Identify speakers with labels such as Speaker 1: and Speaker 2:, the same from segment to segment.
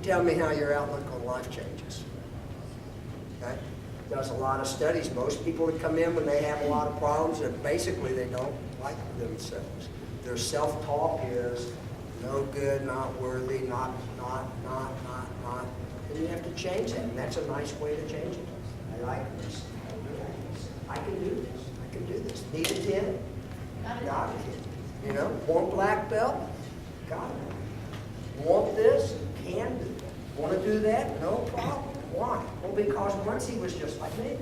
Speaker 1: tell me how your outlook on life changes. Okay? Does a lot of studies. Most people that come in when they have a lot of problems, and basically they don't like themselves. Their self-talk is no good, not worthy, not. And you have to change that, and that's a nice way to change it. I like this. I can do this. I can do this. Need a 10? Got it. You know, want black belt? Got it. Want this? Can do it. Want to do that? No problem. Why? Well, because once he was just like me.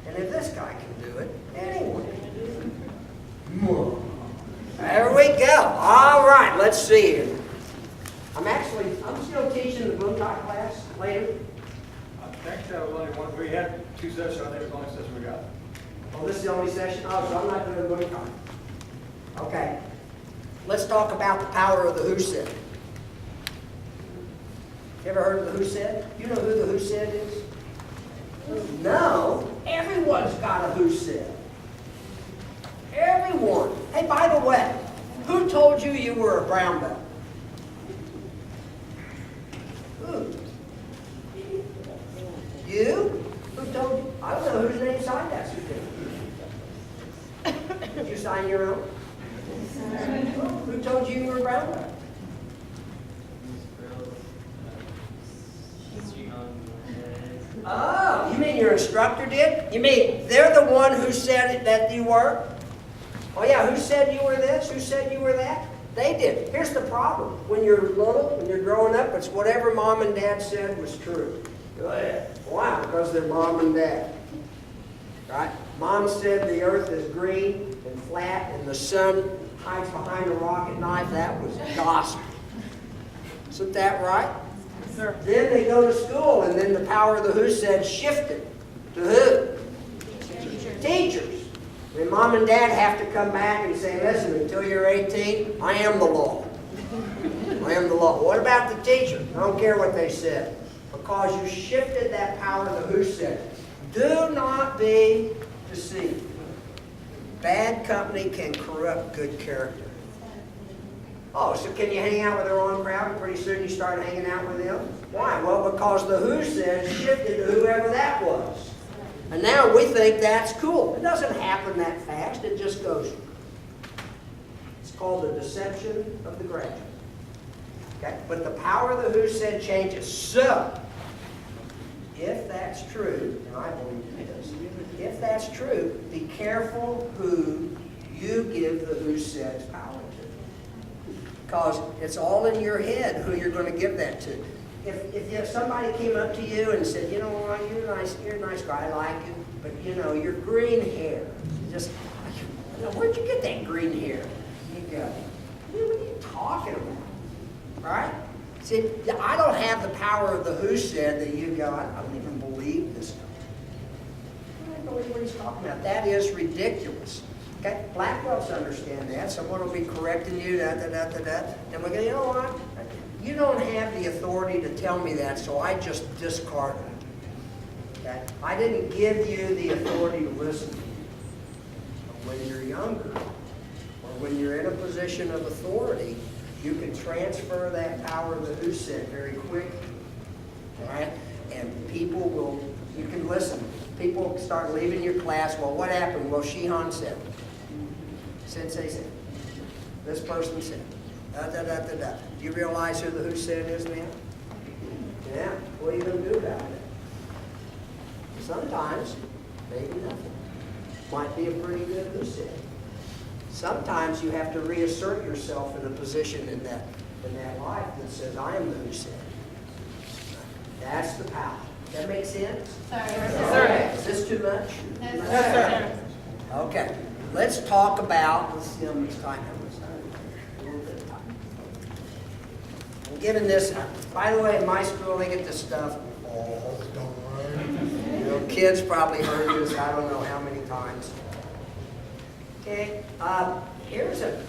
Speaker 1: And if this guy can do it, anyone can do it. There we go. All right, let's see here. I'm still teaching the book talk class later.
Speaker 2: I think that was only one. We had 2 sessions. I think it was the only session we got.
Speaker 1: Oh, this is the only session? Oh, so I'm not doing book talk. Okay. Let's talk about the power of the who said. You ever heard of the who said? You know who the who said is? No. Everyone's got a who said. Everyone. Hey, by the way, who told you you were a brown belt? Who? You? Who told you? I don't know whose name signed that certificate. Did you sign your own? Who told you you were a brown belt? Oh, you mean your instructor did? You mean they're the one who said that you were? Oh yeah, who said you were this? Who said you were that? They did. Here's the problem. When you're little, when you're growing up, it's whatever mom and dad said was true. Why? Because they're mom and dad. Right? Mom said the earth is green and flat and the sun hides behind a rock at night. That was gospel. Isn't that right?
Speaker 3: Sir.
Speaker 1: Then they go to school, and then the power of the who said shifted to who? Teachers. And mom and dad have to come back and say, listen, until you're 18, I am the law. I am the law. What about the teacher? I don't care what they said. Because you shifted that power of the who said. Do not be deceived. Bad company can corrupt good character. Oh, so can you hang out with the wrong crowd and pretty soon you start hanging out with them? Why? Well, because the who said shifted to whoever that was. And now we think that's cool. It doesn't happen that fast. It just goes. It's called the deception of the graduate. Okay? But the power of the who said changes. So, if that's true, and I believe it is, if that's true, be careful who you give the who said's power to. Because it's all in your head who you're going to give that to. If somebody came up to you and said, you know what, you're a nice guy, I like you, but you know, your green hair, where'd you get that green hair? You go, what are you talking about? Right? See, I don't have the power of the who said that you go, I don't even believe this stuff. I don't believe what he's talking about. That is ridiculous. Okay? Black belts understand that. Someone will be correcting you, and we go, you know what? You don't have the authority to tell me that, so I just discard it. Okay? I didn't give you the authority to listen to you. But when you're younger, or when you're in a position of authority, you can transfer that power of the who said very quickly. All right? And people will, you can listen. People start leaving your class. Well, what happened? Well, Shihan said. Sensei said. This person said. Do you realize who the who said is now? Yeah. What are you going to do about it? Sometimes, maybe nothing. Might be a pretty good who said. Sometimes you have to reassert yourself in a position in that life that says, I am the who said. That's the power. That make sense?
Speaker 3: Sorry.
Speaker 1: Right. Is this too much?
Speaker 3: No, sir.
Speaker 1: Okay. Let's talk about, let's see how much time a little bit of time. I'm giving this, by the way, in my school they get this stuff all the time. You know, kids probably heard this, I don't know how many times. Okay, there's a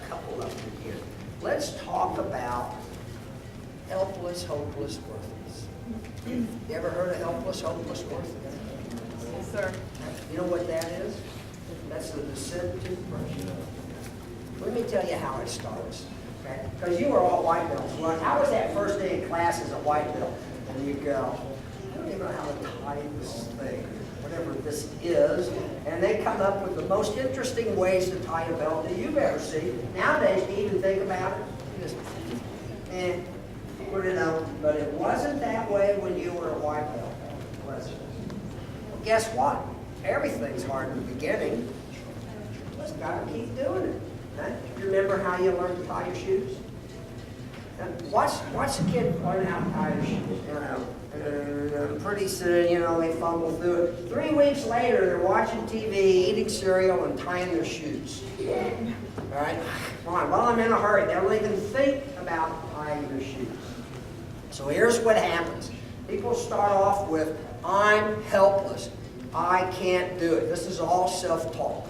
Speaker 1: couple of them here. Let's talk about helpless, hopeless, worthless. You ever heard of helpless, hopeless, worthless?
Speaker 3: Yes, sir.
Speaker 1: You know what that is? That's the descent toothbrush. Let me tell you how it starts. Okay? Because you were all white belts. Well, how was that first day in class as a white belt? And you go, I don't even know how to tie this thing, whatever this is. And they come up with the most interesting ways to tie a belt that you've ever seen. Nowadays, do you even think about it? You just, put it on. But it wasn't that way when you were a white belt, was it? Well, guess what? Everything's hard in the beginning. Just got to keep doing it. Huh? You remember how you learned to tie your shoes? Watch the kid learn how to tie their shoes. You know, and pretty soon, you know, they fumble through it. 3 weeks later, they're watching TV, eating cereal, and tying their shoes. All right? Come on. Well, I'm in a hurry. They don't even think about tying their shoes. So here's what happens. People start off with, I'm helpless. I can't do it. This is all self-talk.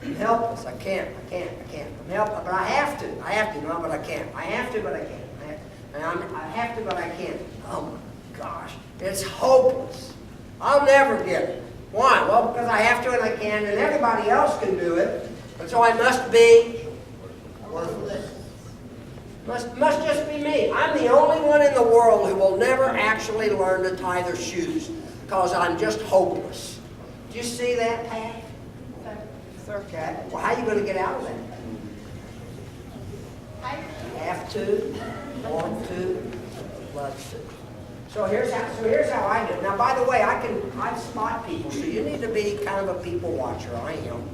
Speaker 1: I'm helpless. I can't. I'm helpless, but I have to. No, but I can't. I have to, but I can't. I have to, but I can't. Oh my gosh. It's hopeless. I'll never get it. Why? Well, because I have to and I can, and everybody else can do it. And so I must be worthless. Must just be me. I'm the only one in the world who will never actually learn to tie their shoes because I'm just hopeless. Do you see that, Pat?
Speaker 3: Sir.
Speaker 1: Okay. Well, how are you going to get out of that? Have to, want to, love to. So here's how I do it. Now, by the way, I spot people, so you need to be kind of a people watcher. I am,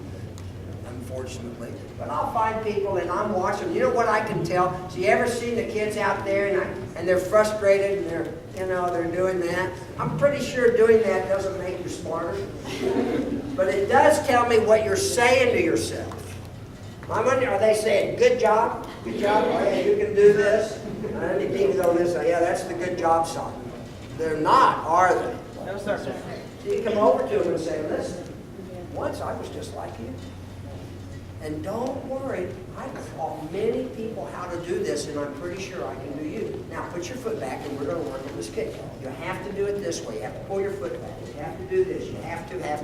Speaker 1: unfortunately. But I'll find people and I'm watching. You know what I can tell? So you ever seen the kids out there and they're frustrated and they're doing that? I'm pretty sure doing that doesn't make you smarter. But it does tell me what you're saying to yourself. I wonder, are they saying, good job? Good job? Oh, yeah, you can do this. And the teams on this side, yeah, that's the good job side. They're not, are they?
Speaker 3: No, sir.
Speaker 1: So you come over to them and say, listen, once I was just like you. And don't worry, I've taught many people how to do this, and I'm pretty sure I can do you. Now, put your foot back, and we're going to work on this kick. You have to do it this way. You have to pull your foot back. You have to do this. You have to. Okay?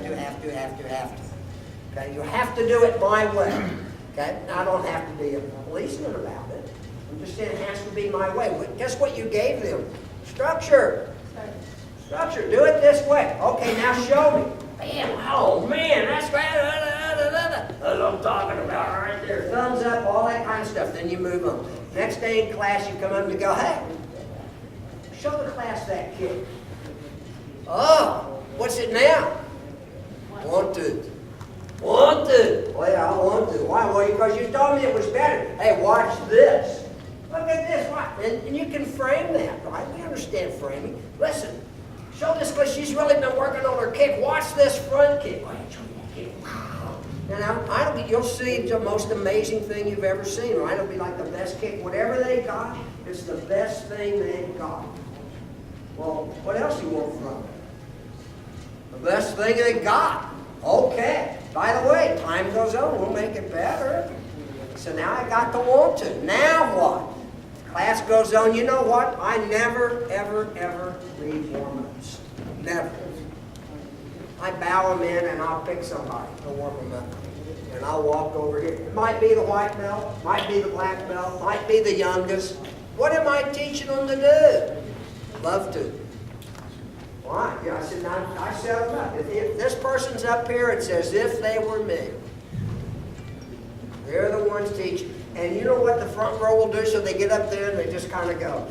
Speaker 1: You have to do it my way. Okay? Now, I don't have to be a policeman about it. I'm just saying it has to be my way. But guess what you gave them? Structure. Structure. Do it this way. Okay, now show me. Bam. Oh, man, that's right. That's what I'm talking about right there. Thumbs up, all that kind of stuff. Then you move on. Next day in class, you come up and you go, hey, show the class that kick. Oh, what's it now? Want to. Want to. Well, yeah, I want to. Why? Well, because you told me it was better. Hey, watch this. Look at this. And you can frame that, right? We understand framing. Listen, show this because she's really been working on her kick. Watch this front kick. Oh, show me that kick. And you'll see the most amazing thing you've ever seen, right? It'll be like the best kick. Whatever they got, it's the best thing they've got. Well, what else do you want from them? The best thing they got. Okay. By the way, time goes on, we'll make it better. So now I got the want to. Now what? Class goes on. You know what? I never, ever, ever leave warm-ups. Never. I bow them in and I'll pick somebody to warm them up. And I'll walk over here. It might be the white belt, might be the black belt, might be the youngest. What am I teaching them to do? Love to. Why? Yeah, I said, I set them up. If this person's up here, it's as if they were me. They're the ones teaching. And you know what the front row will do? So they get up there and they just kind of go.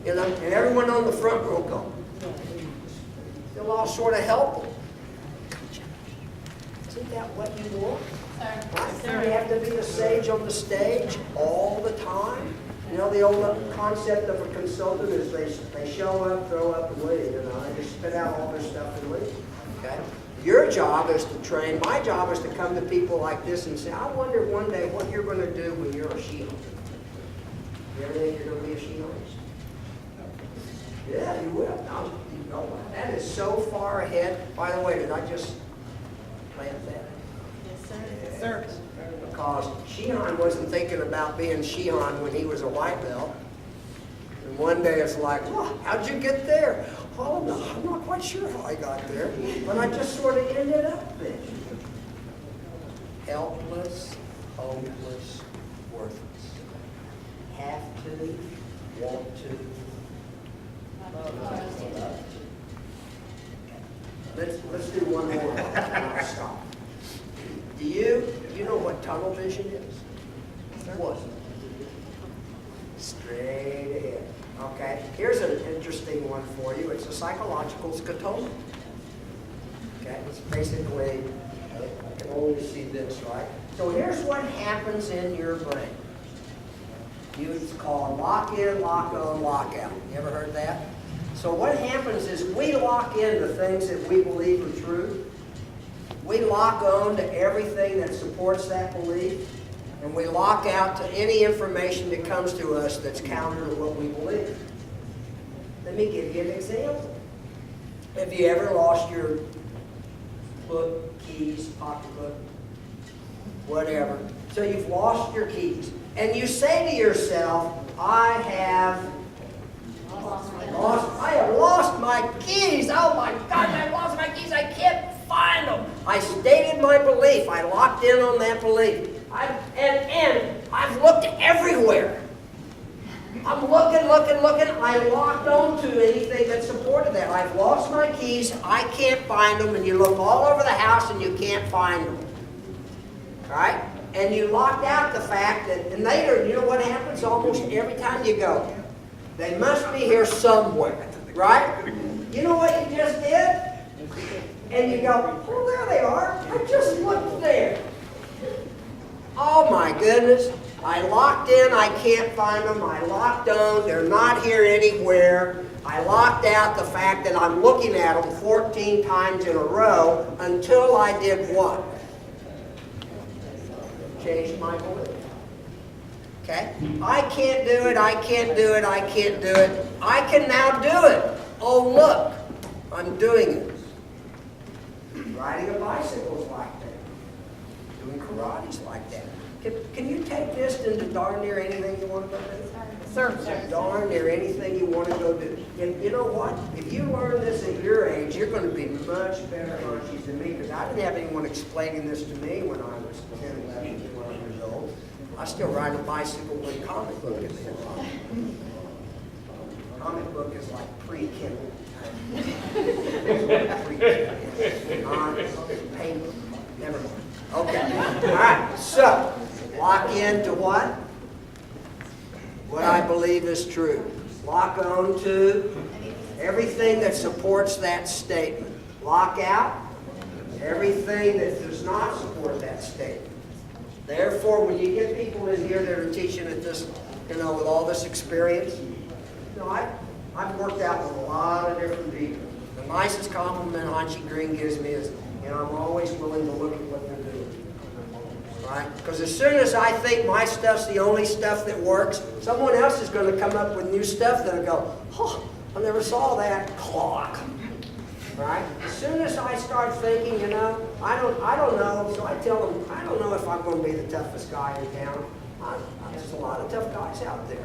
Speaker 1: You know, and everyone on the front row go. They'll all sort of help them. Isn't that what you want? Right? You have to be the sage on the stage all the time. You know, the old concept of a consultant is they show up, throw up, and leave. You know, they just spit out all their stuff and leave. Okay? Your job is to train. My job is to come to people like this and say, I wonder one day what you're going to do when you're a she-hunter. You ever think you're going to be a she-hunter? Yeah, you will. Now, you know, that is so far ahead. By the way, did I just plant that?
Speaker 3: Yes, sir. Yes, sir.
Speaker 1: Because Shihan wasn't thinking about being Shihan when he was a white belt. And one day it's like, well, how'd you get there? Oh, no, I'm not quite sure how I got there. But I just sort of ended up there. Helpless, hopeless, worthless. Have to, want to, love to. Let's do one more and I'll stop. Do you know what tunnel vision is? What? Straight ahead. Okay, here's an interesting one for you. It's a psychological scotoma. Okay, it's basically, I can only see this, right? So here's what happens in your brain. It's called lock in, lock on, lock out. You ever heard that? So what happens is we lock into things that we believe are true. We lock on to everything that supports that belief. And we lock out to any information that comes to us that's counter to what we believe. Let me give you an example. Have you ever lost your book, keys, pocketbook, whatever? So you've lost your keys. And you say to yourself, I have lost my keys. Oh my God, I lost my keys. I can't find them. I stated my belief. I locked in on that belief. And I've looked everywhere. I'm looking. I locked on to anything that supported that. I've lost my keys. I can't find them. And you look all over the house and you can't find them. All right? And you locked out the fact that, and later, you know what happens almost every time you go? They must be here somewhere, right? You know what you just did? And you go, well, there they are. I just looked there. Oh my goodness. I locked in, I can't find them. I locked on, they're not here anywhere. I locked out the fact that I'm looking at them 14 times in a row until I did what? Changed my belief. Okay? I can't do it, I can't do it, I can't do it. I can now do it. Oh look, I'm doing it. Riding a bicycle is like that. Doing karate is like that. Can you take this into darn near anything you want to go do?
Speaker 3: Sir.
Speaker 1: Darn near anything you want to go do. And you know what? If you learn this at your age, you're going to be much better hunchies than me, because I didn't have anyone explaining this to me when I was 10, 11, 12 years old. I still ride a bicycle with a comic book in there. Comic book is like pre-Kindle. Paper. Never mind. Okay. All right. So, lock into what? What I believe is true. Lock on to everything that supports that statement. Lock out everything that does not support that statement. Therefore, when you get people in here that are teaching at this, with all this experience, I've worked out with a lot of different people. The nicest compliment Hanshi Green gives me is, I'm always willing to look at what they're doing. Right? Because as soon as I think my stuff's the only stuff that works, someone else is going to come up with new stuff that'll go, oh, I never saw that. Clock. Right? As soon as I start thinking, I don't know, so I tell them, I don't know if I'm going to be the toughest guy in town. There's a lot of tough guys out there.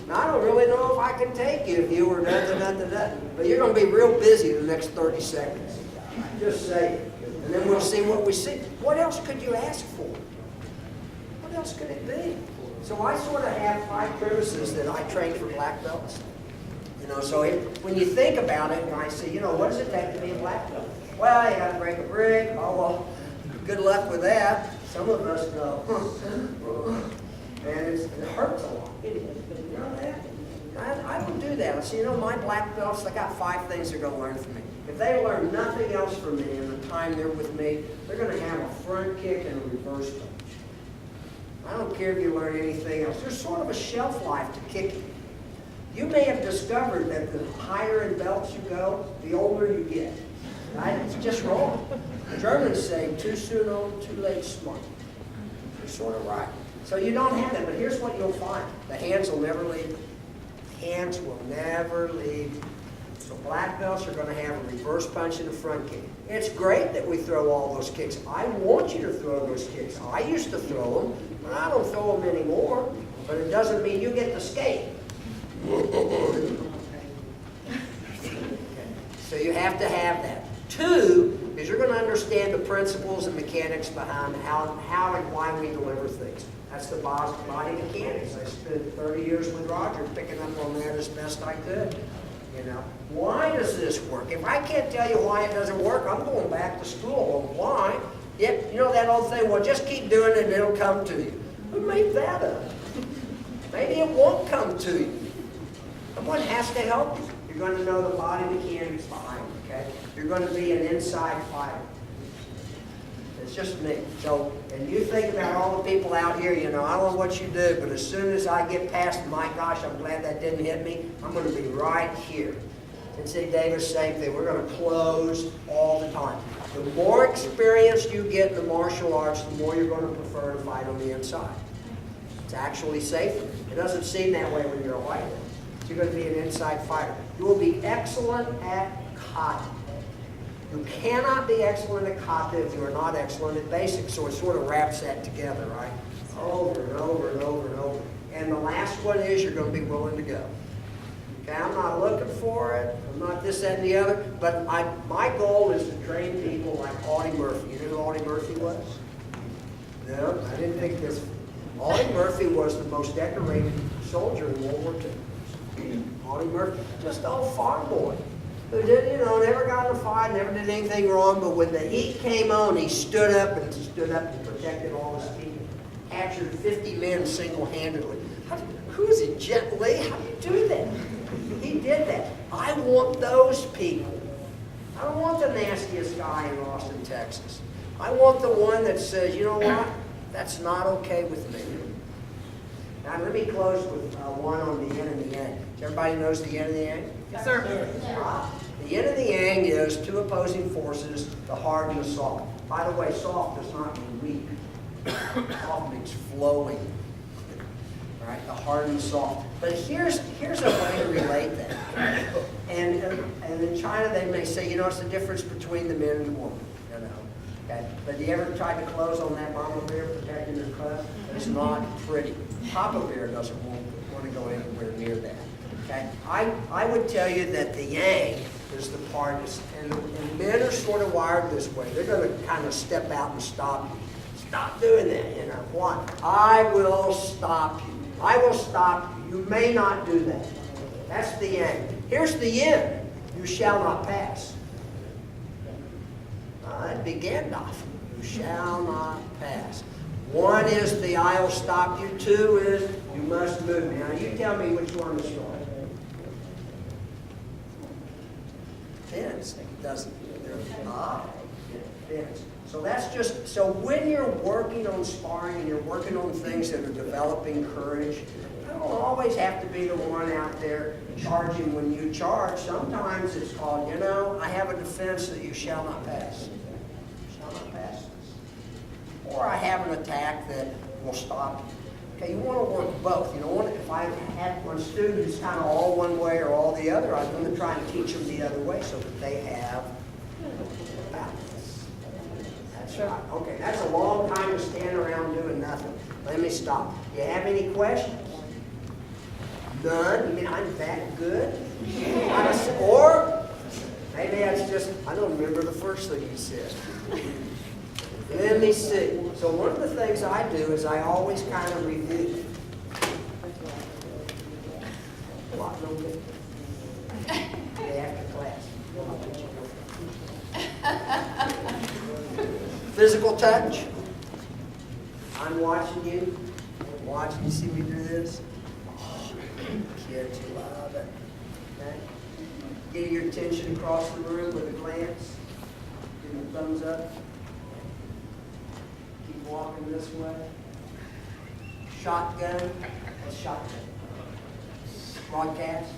Speaker 1: Now, I don't really know if I can take you if you were da-da-da-da-da. But you're going to be real busy the next 30 seconds. Just say it. And then we'll see what we see. What else could you ask for? What else could it be? So I sort of have 5 premises that I train for black belts. So when you think about it, and I say, what does it take to be a black belt? Well, you got to break a brick. Oh, well, good luck with that. Some of us go, and it hurts a lot. You know that? I don't do that. I say, my black belts, they got 5 things they're going to learn from me. If they learn nothing else from me in the time they're with me, they're going to have a front kick and a reverse punch. I don't care if you learn anything else. There's sort of a shelf life to kicking. You may have discovered that the higher in belts you go, the older you get. Right? It's just wrong. The Germans say, too soon old, too late smart. You're sort of right. So you don't have that, but here's what you'll find. The hands will never leave. The hands will never leave. So black belts are going to have a reverse punch and a front kick. It's great that we throw all those kicks. I want you to throw those kicks. I used to throw them, but I don't throw them anymore. But it doesn't mean you get to skate. So you have to have that. 2, is you're going to understand the principles and mechanics behind how and why we deliver things. That's the body mechanics. I spent 30 years with Roger picking up on that as best I could. You know, why does this work? If I can't tell you why it doesn't work, I'm going back to school on why. Yet, you know that old thing, well, just keep doing it and it'll come to you. Who made that up? Maybe it won't come to you. Someone has to help you. You're going to know the body mechanics behind it, okay? You're going to be an inside fighter. It's just me. So, and you think about all the people out here, you know, I don't know what you do, but as soon as I get past, my gosh, I'm glad that didn't hit me, I'm going to be right here. And see, Davis, same thing. We're going to close all the time. The more experience you get in the martial arts, the more you're going to prefer to fight on the inside. It's actually safer. It doesn't seem that way when you're a white belt. You're going to be an inside fighter. You will be excellent at kata. You cannot be excellent at kata if you are not excellent at basics. So it sort of wraps that together, right? Over and over and over and over. And the last one is you're going to be willing to go. Okay, I'm not looking for it. I'm not this, that, and the other. But my goal is to train people like Audie Murphy. You know who Audie Murphy was? No, I didn't think this. Audie Murphy was the most decorated soldier in World War II. Audie Murphy, just an old farm boy who did, you know, never got in a fight, never did anything wrong, but when the heat came on, he stood up and protected all his people. Captured 50 men single-handedly. Who is it, Jet Li? How do you do that? He did that. I want those people. I don't want the nastiest guy in Austin, Texas. I want the one that says, you know what, that's not okay with me. Now, let me close with one on the yin and the yang. Everybody knows the yin and the yang?
Speaker 3: Yes, sir.
Speaker 1: The yin and the yang is two opposing forces, the hard and the soft. By the way, soft does not mean weak. Soft means flowing. Right? The hard and the soft. But here's a way to relate that. And in China, they may say, you know, it's the difference between the man and the woman. You know. Okay? But you ever tried to close on that mama bear protecting her cub? It's not pretty. Papa bear doesn't want to go anywhere near that. Okay? I would tell you that the yang is the part, and men are sort of wired this way. They're going to kind of step out and stop you. Stop doing that, you know. Why? I will stop you. I will stop you. You may not do that. That's the yang. Here's the yin. You shall not pass. That'd be Gandalf. You shall not pass. One is the I'll stop you. Two is you must move. Now you tell me which one is yours. Depends. Doesn't it? Depends. So that's just, so when you're working on sparring and you're working on things that are developing courage, you don't always have to be the one out there charging when you charge. Sometimes it's called, you know, I have a defense that you shall not pass. You shall not pass this. Or I have an attack that will stop you. Okay, you want to work both. You know, if I have one student who's kind of all one way or all the other, I'm going to try and teach them the other way so that they have balance. That's right. Okay, that's a long time to stand around doing nothing. Let me stop. Do you have any questions? None? You mean I'm that good? Or maybe that's just, I don't remember the first thing you said. Let me see. So one of the things I do is I always kind of review. What? No good. Day after class. Physical touch. I'm watching you. Watching you see me do this. Oh, kids, you love it. Okay? Get your attention across the room with a glance. Give them a thumbs up. Keep walking this way. Shotgun. What's shotgun? Broadcast.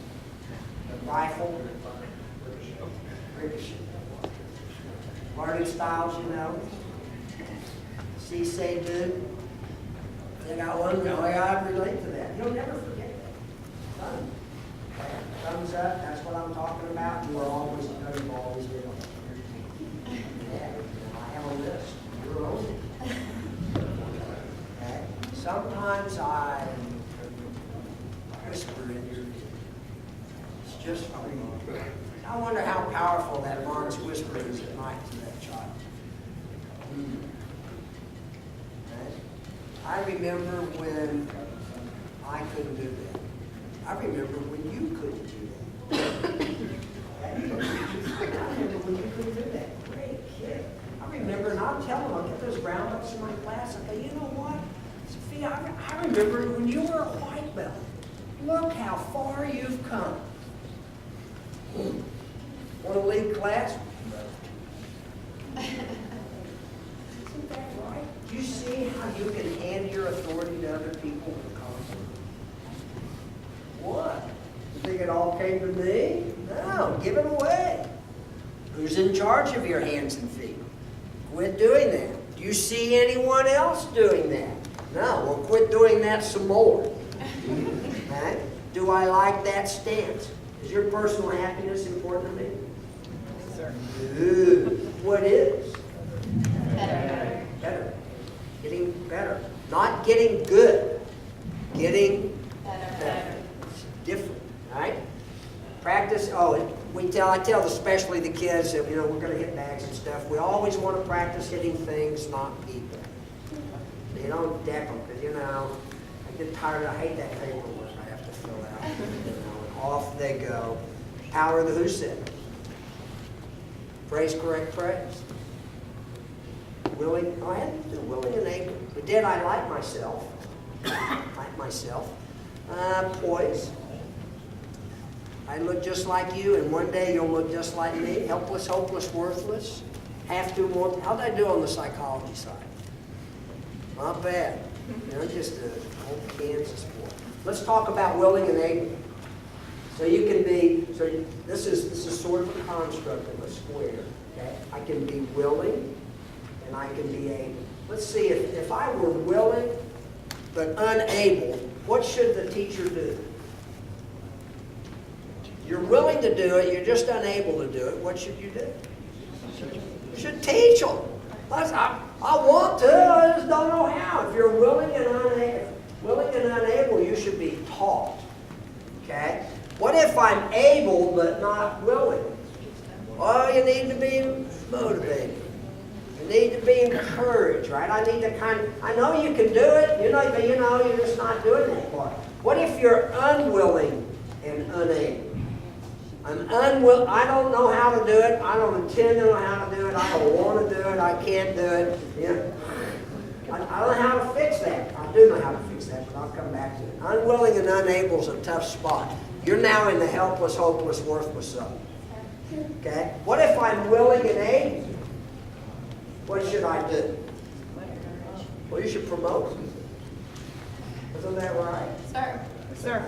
Speaker 1: A rifle. Ricochet. Learning styles, you know. See, say, do. I got one way I relate to that. You'll never forget that. Thumbs up, that's what I'm talking about. You are always good, you've always been on. Yeah, I have a list. You're on it. Okay. Sometimes I whisper in your ear. It's just for you. I wonder how powerful that mom's whisper is at night to that child. Okay? I remember when I couldn't do that. I remember when you couldn't do that. I remember when you couldn't do that. Great kid. I remember, and I'll tell them, I'll get those roundups in my class. I go, you know what, Sophia, I remember when you were a white belt. Look how far you've come. Want to lead class? Isn't that right? Do you see how you can hand your authority to other people in conflict? What? You think it all came to me? No, give it away. Who's in charge of your hands and feet? Quit doing that. Do you see anyone else doing that? No, well, quit doing that some more. Okay? Do I like that stance? Is your personal happiness important to me?
Speaker 3: Sir.
Speaker 1: Ooh, what is?
Speaker 3: Better.
Speaker 1: Better. Getting better. Not getting good. Getting better. It's different, right? Practice, I tell especially the kids that, we're going to hit bags and stuff. We always want to practice hitting things, not people. So you don't deck them, because, I get tired, I hate that paperwork I have to fill out. And off they go. Power of the who said. Phrase correct praise. Willing, I had to do willing and able. But did I like myself? Poise. I look just like you, and one day you'll look just like me. Helpless, hopeless, worthless. Have to, want. How'd I do on the psychology side? Not bad. Just an old Kansas boy. Let's talk about willing and able. So you can be. So this is sort of a construct of a square. Okay, I can be willing, and I can be able. Let's see if I were willing but unable. What should the teacher do? You're willing to do it, you're just unable to do it. What should you do? You should teach them. I want to, I just don't know how. If you're willing and unable, you should be taught. Okay? What if I'm able but not willing? Well, you need to be motivated. You need to be encouraged, right? I know you can do it, but you're just not doing that part. What if you're unwilling and unable? I don't know how to do it. I don't intend to know how to do it. I don't want to do it. I can't do it. I don't know how to fix that. I do know how to fix that, but I'll come back to it. Unwilling and unable is a tough spot. You're now in the helpless, hopeless, worthless zone. Okay? What if I'm willing and able? What should I do? Well, you should promote them. Isn't that right?
Speaker 3: Sir. Sir.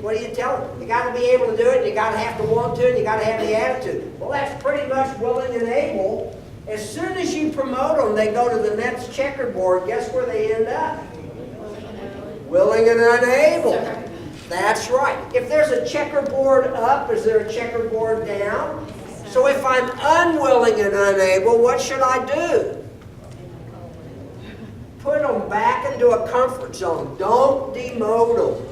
Speaker 1: What do you tell them? You got to be able to do it, and you got to have to want to, and you got to have the attitude. Well, that's pretty much willing and able. As soon as you promote them, they go to the next checkerboard. Guess where they end up? Willing and unable. That's right. If there's a checkerboard up, is there a checkerboard down? So if I'm unwilling and unable, what should I do? Put them back into a comfort zone. Don't demote them.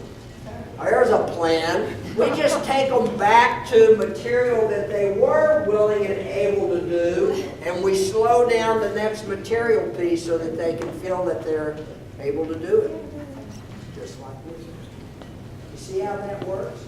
Speaker 1: There's a plan. We just take them back to material that they were willing and able to do, and we slow down the next material piece so that they can feel that they're able to do it. Just like this. You see how that works?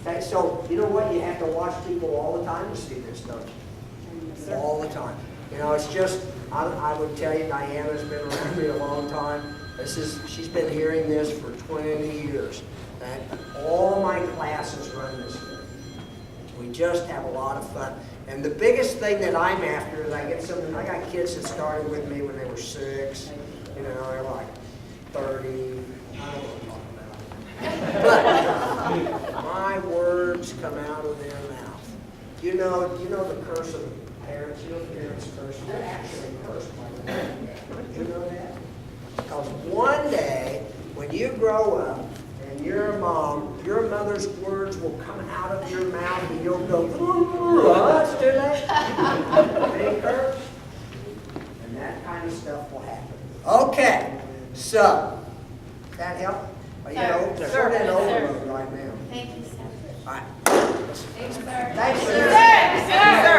Speaker 1: Okay, so, you know what? You have to watch people all the time to see this, don't you? All the time. It's just, I would tell you, Diana's been around me a long time. She's been hearing this for 20 years. Okay? All my classes run this way. We just have a lot of fun. And the biggest thing that I'm after is I got kids that started with me when they were 6. They're like 30. I don't know what I'm talking about. But my words come out of their mouth. You know the curse of the parents. You know the parents' curse. They're actually cursed by the mom. You know that? Because one day, when you grow up and you're a mom, your mother's words will come out of your mouth and you'll go, let's do that. They curse. And that kind of stuff will happen. Okay, so, that help? We're in overload right now.
Speaker 3: Thank you, sir.
Speaker 1: All right. Thanks, sir.
Speaker 3: Sir.